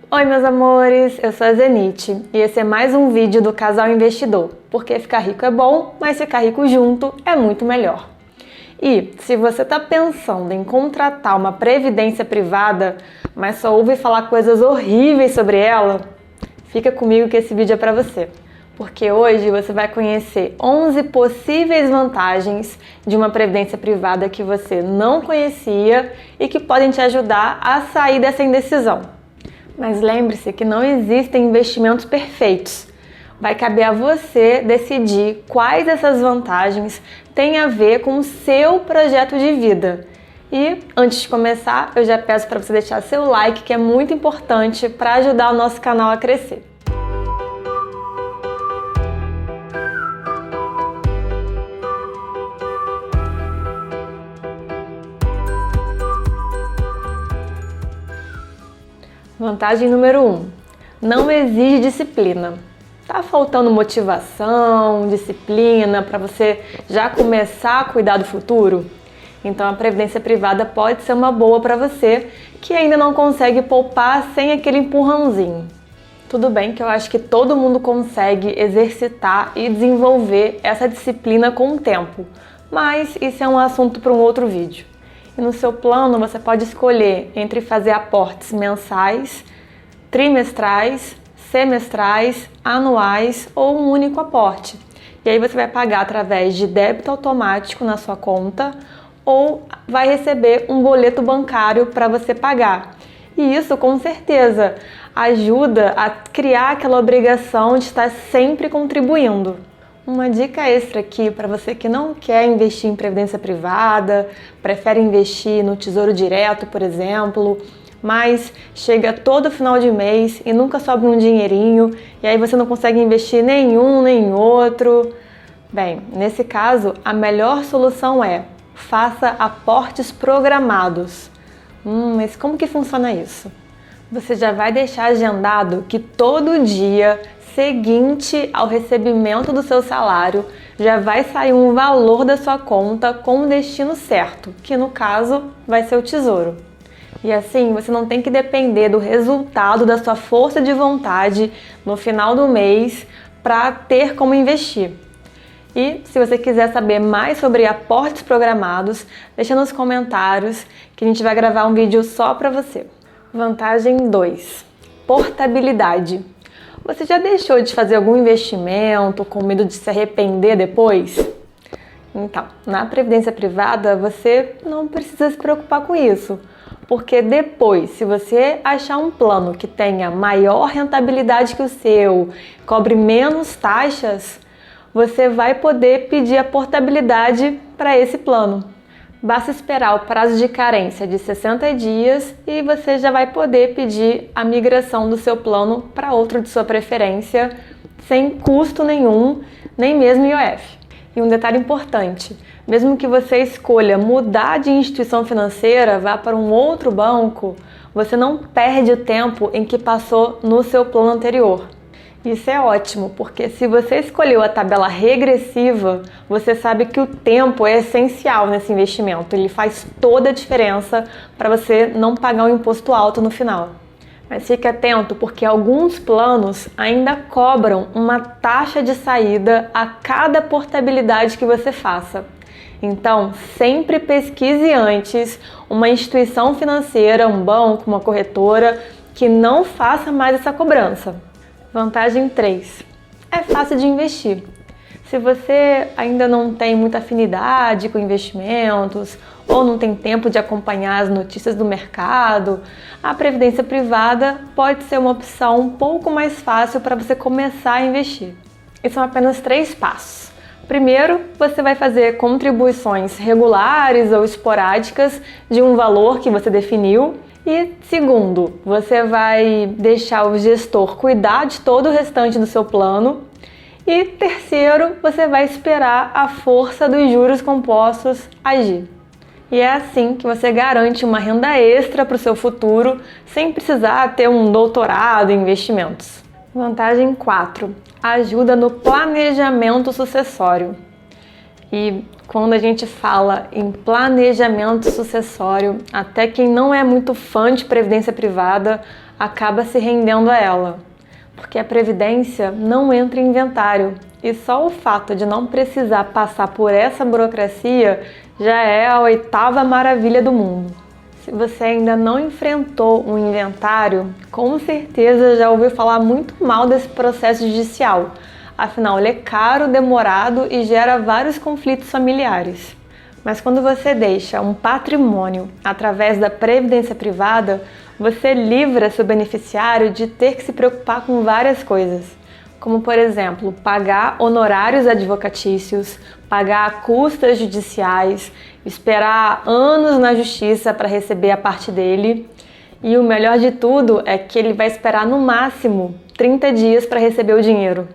Oi meus amores, eu sou a Zenite e esse é mais um vídeo do Casal Investidor, porque ficar rico é bom, mas ficar rico junto é muito melhor. E se você está pensando em contratar uma previdência privada, mas só ouve falar coisas horríveis sobre ela, fica comigo que esse vídeo é para você. Porque hoje você vai conhecer 11 possíveis vantagens de uma previdência privada que você não conhecia e que podem te ajudar a sair dessa indecisão. Mas lembre-se que não existem investimentos perfeitos. Vai caber a você decidir quais dessas vantagens têm a ver com o seu projeto de vida. E antes de começar, eu já peço para você deixar seu like, que é muito importante para ajudar o nosso canal a crescer. Vantagem número 1. Não exige disciplina. Tá faltando motivação, disciplina para você já começar a cuidar do futuro? Então a previdência privada pode ser uma boa para você que ainda não consegue poupar sem aquele empurrãozinho. Tudo bem que eu acho que todo mundo consegue exercitar e desenvolver essa disciplina com o tempo, mas isso é um assunto para um outro vídeo. E no seu plano você pode escolher entre fazer aportes mensais, trimestrais, semestrais, anuais ou um único aporte. E aí você vai pagar através de débito automático na sua conta ou vai receber um boleto bancário para você pagar. E isso com certeza ajuda a criar aquela obrigação de estar sempre contribuindo. Uma dica extra aqui para você que não quer investir em previdência privada, prefere investir no Tesouro Direto, por exemplo, mas chega todo final de mês e nunca sobra um dinheirinho e aí você não consegue investir nenhum nem outro. Bem, nesse caso, a melhor solução é faça aportes programados. Mas como que funciona isso? Você já vai deixar agendado que todo dia seguinte ao recebimento do seu salário já vai sair um valor da sua conta com o destino certo, que no caso vai ser o tesouro. E assim você não tem que depender do resultado da sua força de vontade no final do mês para ter como investir. E se você quiser saber mais sobre aportes programados, deixa nos comentários que a gente vai gravar um vídeo só para você. Vantagem 2. Portabilidade. Você já deixou de fazer algum investimento com medo de se arrepender depois? Então, na previdência privada você não precisa se preocupar com isso, porque depois, se você achar um plano que tenha maior rentabilidade que o seu, cobre menos taxas, você vai poder pedir a portabilidade para esse plano. Basta esperar o prazo de carência de 60 dias e você já vai poder pedir a migração do seu plano para outro de sua preferência, sem custo nenhum, nem mesmo IOF. E um detalhe importante, mesmo que você escolha mudar de instituição financeira, vá para um outro banco, você não perde o tempo em que passou no seu plano anterior. Isso é ótimo, porque se você escolheu a tabela regressiva, você sabe que o tempo é essencial nesse investimento. Ele faz toda a diferença para você não pagar um imposto alto no final. Mas fique atento, porque alguns planos ainda cobram uma taxa de saída a cada portabilidade que você faça. Então, sempre pesquise antes uma instituição financeira, um banco, uma corretora, que não faça mais essa cobrança. Vantagem 3. É fácil de investir. Se você ainda não tem muita afinidade com investimentos ou não tem tempo de acompanhar as notícias do mercado, a previdência privada pode ser uma opção um pouco mais fácil para você começar a investir. E são apenas 3 passos. Primeiro, você vai fazer contribuições regulares ou esporádicas de um valor que você definiu. E segundo, você vai deixar o gestor cuidar de todo o restante do seu plano. E terceiro, você vai esperar a força dos juros compostos agir. E é assim que você garante uma renda extra para o seu futuro, sem precisar ter um doutorado em investimentos. Vantagem 4. Ajuda no planejamento sucessório. E quando a gente fala em planejamento sucessório, até quem não é muito fã de previdência privada acaba se rendendo a ela, porque a previdência não entra em inventário e só o fato de não precisar passar por essa burocracia já é a 8ª maravilha do mundo. Se você ainda não enfrentou um inventário, com certeza já ouviu falar muito mal desse processo judicial. Afinal, ele é caro, demorado e gera vários conflitos familiares. Mas quando você deixa um patrimônio através da previdência privada, você livra seu beneficiário de ter que se preocupar com várias coisas, como por exemplo, pagar honorários advocatícios, pagar custas judiciais, esperar anos na justiça para receber a parte dele. E o melhor de tudo é que ele vai esperar no máximo 30 dias para receber o dinheiro.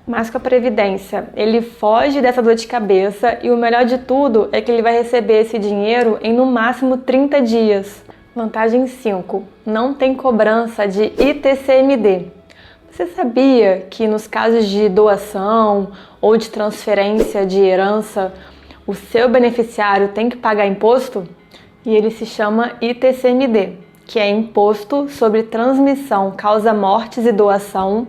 Mas com a previdência, ele foge dessa dor de cabeça e o melhor de tudo é que ele vai receber esse dinheiro em no máximo 30 dias. Vantagem 5. Não tem cobrança de ITCMD. Você sabia que nos casos de doação ou de transferência de herança, o seu beneficiário tem que pagar imposto? E ele se chama ITCMD, que é Imposto sobre Transmissão, Causa-Mortes e Doação,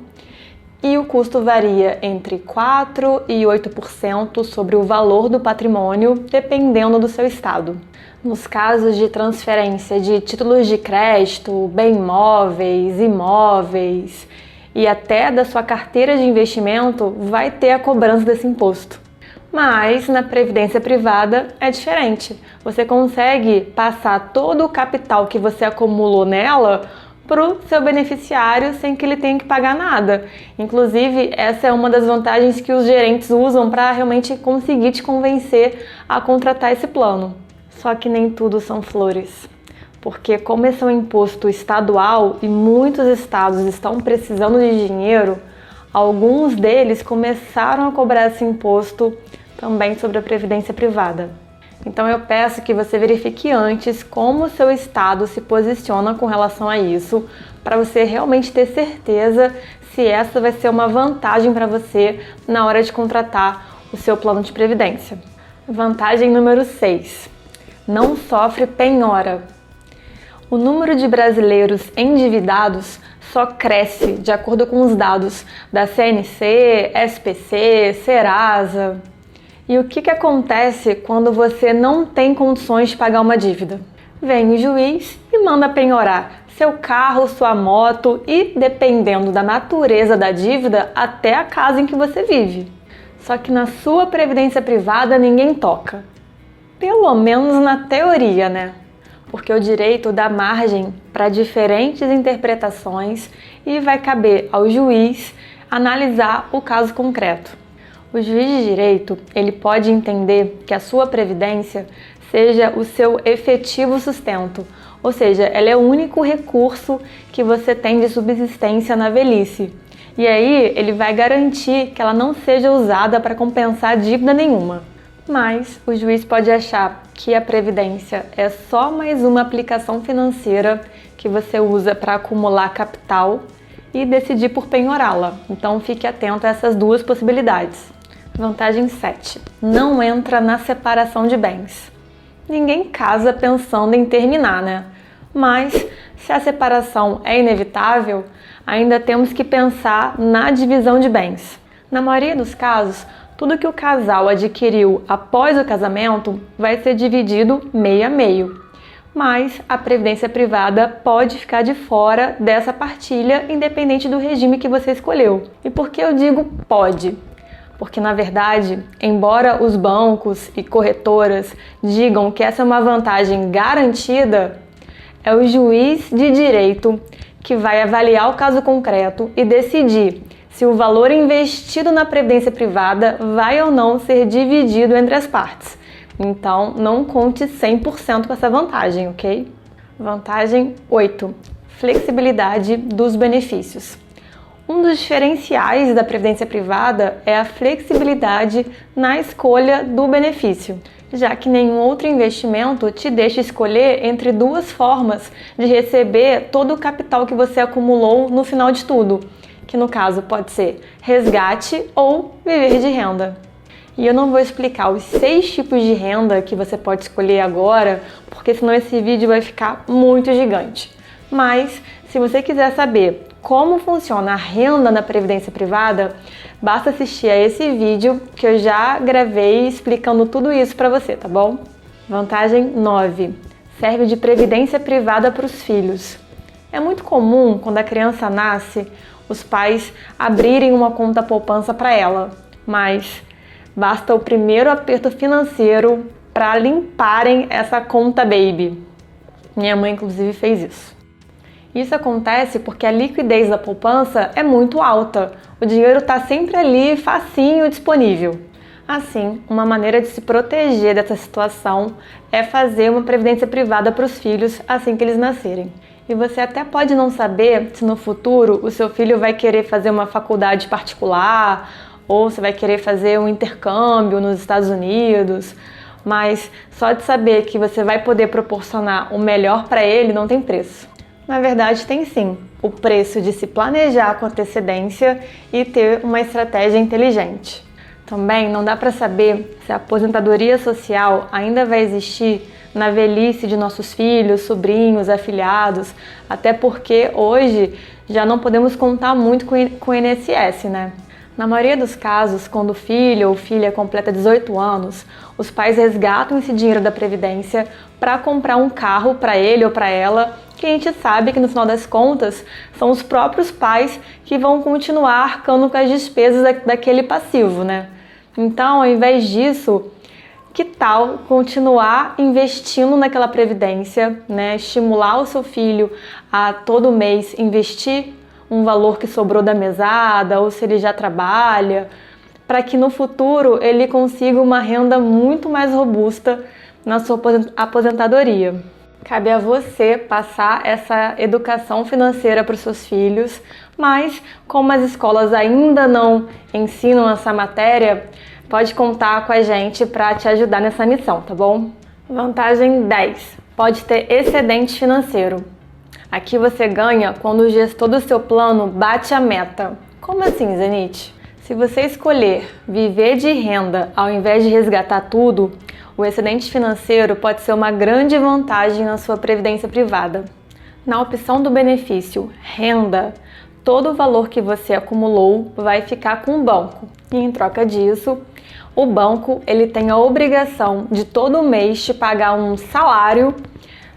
e o custo varia entre 4% e 8% sobre o valor do patrimônio, dependendo do seu estado. Nos casos de transferência de títulos de crédito, bem imóveis, imóveis e até da sua carteira de investimento, vai ter a cobrança desse imposto. Mas na previdência privada é diferente. Você consegue passar todo o capital que você acumulou nela para o seu beneficiário sem que ele tenha que pagar nada. Inclusive, essa é uma das vantagens que os gerentes usam para realmente conseguir te convencer a contratar esse plano. Só que nem tudo são flores, porque como esse é um imposto estadual e muitos estados estão precisando de dinheiro, alguns deles começaram a cobrar esse imposto também sobre a previdência privada. Então eu peço que você verifique antes como o seu estado se posiciona com relação a isso, para você realmente ter certeza se essa vai ser uma vantagem para você na hora de contratar o seu plano de previdência. Vantagem número 6. Não sofre penhora. O número de brasileiros endividados só cresce de acordo com os dados da CNC, SPC, Serasa. E o que acontece quando você não tem condições de pagar uma dívida? Vem o juiz e manda penhorar seu carro, sua moto e, dependendo da natureza da dívida, até a casa em que você vive. Só que na sua previdência privada ninguém toca. Pelo menos na teoria, né? Porque o direito dá margem para diferentes interpretações e vai caber ao juiz analisar o caso concreto. O juiz de direito, ele pode entender que a sua previdência seja o seu efetivo sustento, ou seja, ela é o único recurso que você tem de subsistência na velhice. E aí ele vai garantir que ela não seja usada para compensar dívida nenhuma. Mas o juiz pode achar que a previdência é só mais uma aplicação financeira que você usa para acumular capital e decidir por penhorá-la. Então fique atento a essas duas possibilidades. Vantagem 7. Não entra na separação de bens. Ninguém casa pensando em terminar, né? Mas se a separação é inevitável, ainda temos que pensar na divisão de bens. Na maioria dos casos, tudo que o casal adquiriu após o casamento vai ser dividido meio a meio. Mas a previdência privada pode ficar de fora dessa partilha, independente do regime que você escolheu. E por que eu digo pode? Porque, na verdade, embora os bancos e corretoras digam que essa é uma vantagem garantida, é o juiz de direito que vai avaliar o caso concreto e decidir se o valor investido na previdência privada vai ou não ser dividido entre as partes. Então, não conte 100% com essa vantagem, ok? Vantagem 8. Flexibilidade dos benefícios. Um dos diferenciais da previdência privada é a flexibilidade na escolha do benefício, já que nenhum outro investimento te deixa escolher entre duas formas de receber todo o capital que você acumulou no final de tudo, que no caso pode ser resgate ou viver de renda. E eu não vou explicar os 6 tipos de renda que você pode escolher agora, porque senão esse vídeo vai ficar muito gigante. Mas, se se você quiser saber como funciona a renda na previdência privada, basta assistir a esse vídeo que eu já gravei explicando tudo isso para você, tá bom? Vantagem 9. Serve de previdência privada para os filhos. É muito comum, quando a criança nasce, os pais abrirem uma conta poupança para ela, mas basta o primeiro aperto financeiro para limparem essa conta baby. Minha mãe, inclusive, fez isso. Isso acontece porque a liquidez da poupança é muito alta. O dinheiro está sempre ali, facinho, disponível. Assim, uma maneira de se proteger dessa situação é fazer uma previdência privada para os filhos assim que eles nascerem. E você até pode não saber se no futuro o seu filho vai querer fazer uma faculdade particular ou se vai querer fazer um intercâmbio nos Estados Unidos, mas só de saber que você vai poder proporcionar o melhor para ele não tem preço. Na verdade, tem sim o preço de se planejar com antecedência e ter uma estratégia inteligente. Também não dá para saber se a aposentadoria social ainda vai existir na velhice de nossos filhos, sobrinhos, afilhados, até porque hoje já não podemos contar muito com o INSS, né? Na maioria dos casos, quando o filho ou filha completa 18 anos, os pais resgatam esse dinheiro da Previdência para comprar um carro para ele ou para ela, que a gente sabe que no final das contas são os próprios pais que vão continuar arcando com as despesas daquele passivo, né? Então, ao invés disso, que tal continuar investindo naquela previdência, né? Estimular o seu filho a todo mês investir um valor que sobrou da mesada ou se ele já trabalha, para que no futuro ele consiga uma renda muito mais robusta na sua aposentadoria. Cabe a você passar essa educação financeira para os seus filhos, mas como as escolas ainda não ensinam essa matéria, pode contar com a gente para te ajudar nessa missão, tá bom? Vantagem 10. Pode ter excedente financeiro. Aqui você ganha quando o gestor do seu plano bate a meta. Como assim, Zenith? Se você escolher viver de renda ao invés de resgatar tudo, o excedente financeiro pode ser uma grande vantagem na sua previdência privada. Na opção do benefício renda, todo o valor que você acumulou vai ficar com o banco. E em troca disso, o banco ele tem a obrigação de todo mês te pagar um salário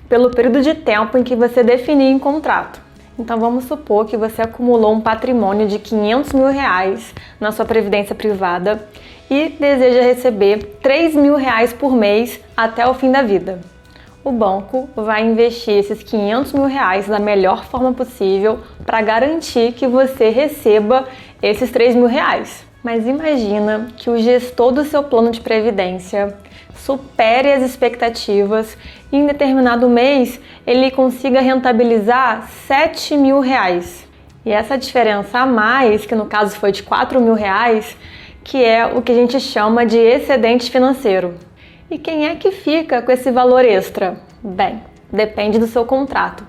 pelo período de tempo em que você definir em contrato. Então vamos supor que você acumulou um patrimônio de R$500 mil na sua previdência privada e deseja receber R$3.000 por mês até o fim da vida. O banco vai investir esses R$500 mil da melhor forma possível para garantir que você receba esses R$3.000. Mas imagina que o gestor do seu plano de previdência supere as expectativas e em determinado mês ele consiga rentabilizar R$7.000. E essa diferença a mais, que no caso foi de R$4.000, que é o que a gente chama de excedente financeiro. E quem é que fica com esse valor extra? Bem, depende do seu contrato.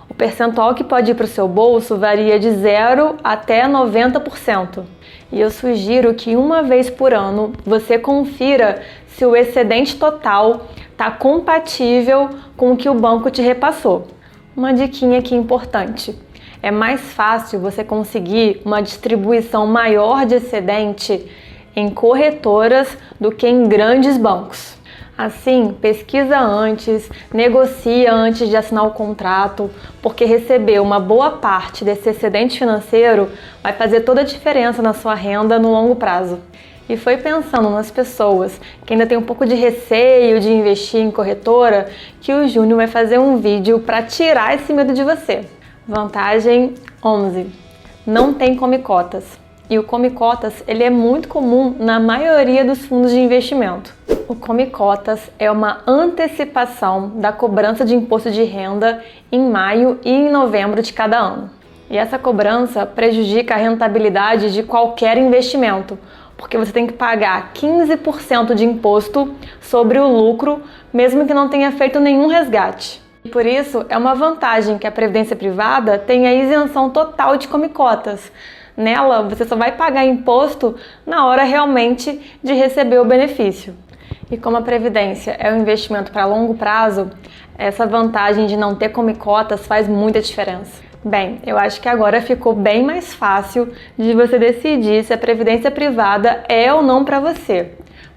O percentual que pode ir para o seu bolso varia de 0 até 90%. E eu sugiro que uma vez por ano você confira se o excedente total está compatível com o que o banco te repassou. Uma diquinha aqui importante. É mais fácil você conseguir uma distribuição maior de excedente em corretoras do que em grandes bancos. Assim, pesquisa antes, negocia antes de assinar o contrato, porque receber uma boa parte desse excedente financeiro vai fazer toda a diferença na sua renda no longo prazo. E foi pensando nas pessoas que ainda tem um pouco de receio de investir em corretora que o Júnior vai fazer um vídeo para tirar esse medo de você. Vantagem 11. Não tem come-cotas. E o come-cotas ele é muito comum na maioria dos fundos de investimento. O come-cotas é uma antecipação da cobrança de imposto de renda em maio e em novembro de cada ano. E essa cobrança prejudica a rentabilidade de qualquer investimento, porque você tem que pagar 15% de imposto sobre o lucro, mesmo que não tenha feito nenhum resgate. E por isso, é uma vantagem que a previdência privada tenha isenção total de come-cotas. Nela, você só vai pagar imposto na hora realmente de receber o benefício. E como a previdência é um investimento para longo prazo, essa vantagem de não ter come-cotas faz muita diferença. Bem, eu acho que agora ficou bem mais fácil de você decidir se a previdência privada é ou não para você.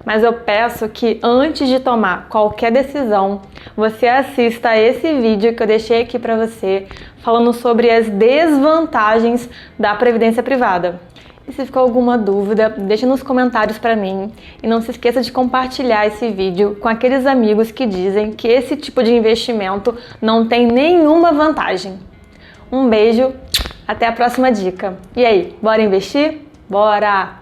Mas eu peço que antes de tomar qualquer decisão, você assista a esse vídeo que eu deixei aqui para você, falando sobre as desvantagens da previdência privada. E se ficou alguma dúvida, deixa nos comentários para mim. E não se esqueça de compartilhar esse vídeo com aqueles amigos que dizem que esse tipo de investimento não tem nenhuma vantagem. Um beijo, até a próxima dica. E aí, bora investir? Bora!